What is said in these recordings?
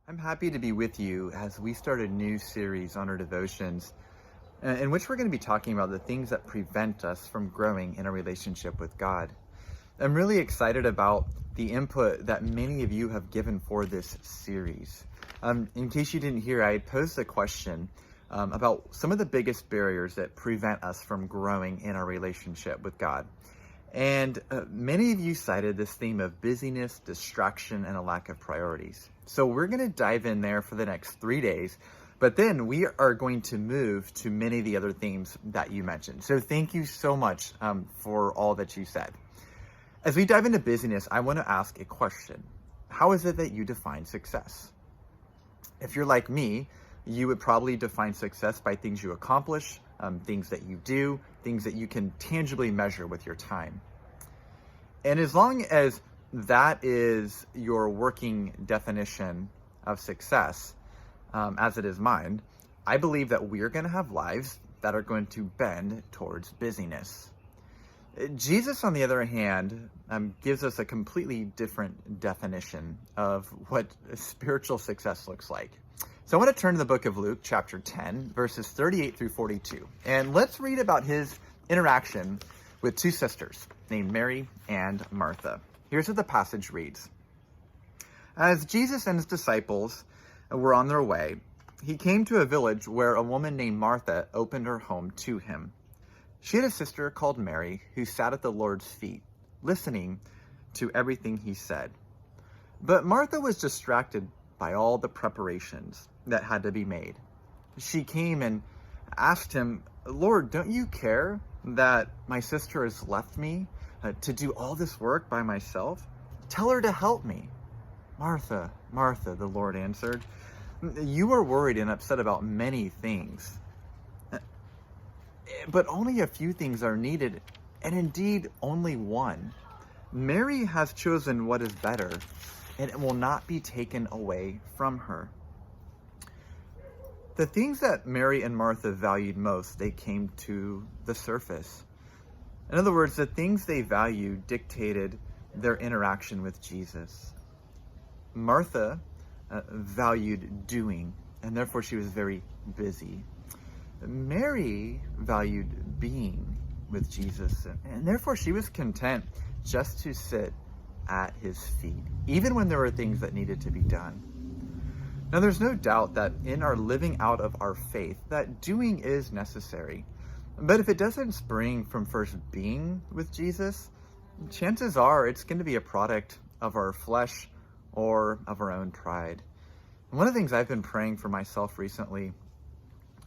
I'm happy to be with you as we start a new series on our devotions, in which we're going to be talking about the things that prevent us from growing in a relationship with God. I'm really excited about the input that many of you have given for this series. In case you didn't hear, I had posed a question about some of the biggest barriers that prevent us from growing in our relationship with God. And many of you cited this theme of busyness, distraction, and a lack of priorities. So we're going to dive in there for the next 3 days, but then we are going to move to many of the other themes that you mentioned. So thank you so much for all that you said. As we dive into busyness, I want to ask a question. How is it that you define success? If you're like me, you would probably define success by things you accomplish, things that you do, things that you can tangibly measure with your time. And as long as that is your working definition of success, as it is mine, I believe that we're going to have lives that are going to bend towards busyness. Jesus, on the other hand, gives us a completely different definition of what spiritual success looks like. So I want to turn to the book of Luke, chapter 10, verses 38 through 42. And let's read about his interaction with two sisters named Mary and Martha. Here's what the passage reads. As Jesus and his disciples were on their way, he came to a village where a woman named Martha opened her home to him. She had a sister called Mary who sat at the Lord's feet, listening to everything he said. But Martha was distracted by all the preparations that had to be made. She came and asked him, "Lord, don't you care that my sister has left me to do all this work by myself? Tell her to help me." "Martha, Martha," the Lord answered, "you are worried and upset about many things, but only a few things are needed, and indeed only one. Mary has chosen what is better, and it will not be taken away from her." The things that Mary and Martha valued most, they came to the surface. In other words, the things they valued dictated their interaction with Jesus. Martha valued doing, and therefore she was very busy. Mary valued being with Jesus, and therefore she was content just to sit at his feet, even when there were things that needed to be done. Now, there's no doubt that in our living out of our faith, that doing is necessary. But if it doesn't spring from first being with Jesus, chances are it's going to be a product of our flesh or of our own pride. And one of the things I've been praying for myself recently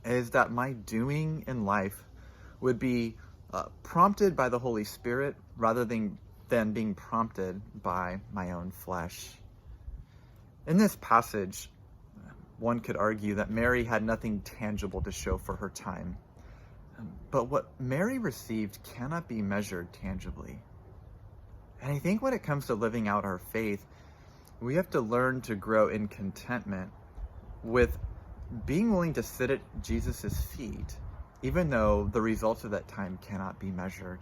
is that my doing in life would be prompted by the Holy Spirit rather than being prompted by my own flesh. In this passage, one could argue that Mary had nothing tangible to show for her time. But what Mary received cannot be measured tangibly. And I think when it comes to living out our faith, we have to learn to grow in contentment with being willing to sit at Jesus' feet, even though the results of that time cannot be measured.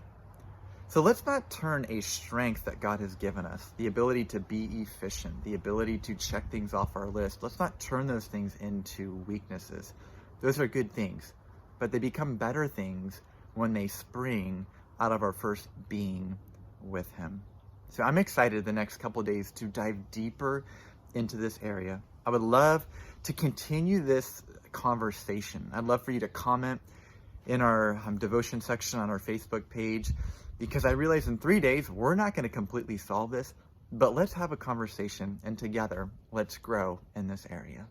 So let's not turn a strength that God has given us, the ability to be efficient, the ability to check things off our list, let's not turn those things into weaknesses. Those are good things, but they become better things when they spring out of our first being with him. So I'm excited the next couple of days to dive deeper into this area. I would love to continue this conversation. I'd love for you to comment in our devotion section on our Facebook page, because I realize in 3 days, we're not going to completely solve this, but let's have a conversation, and together, let's grow in this area.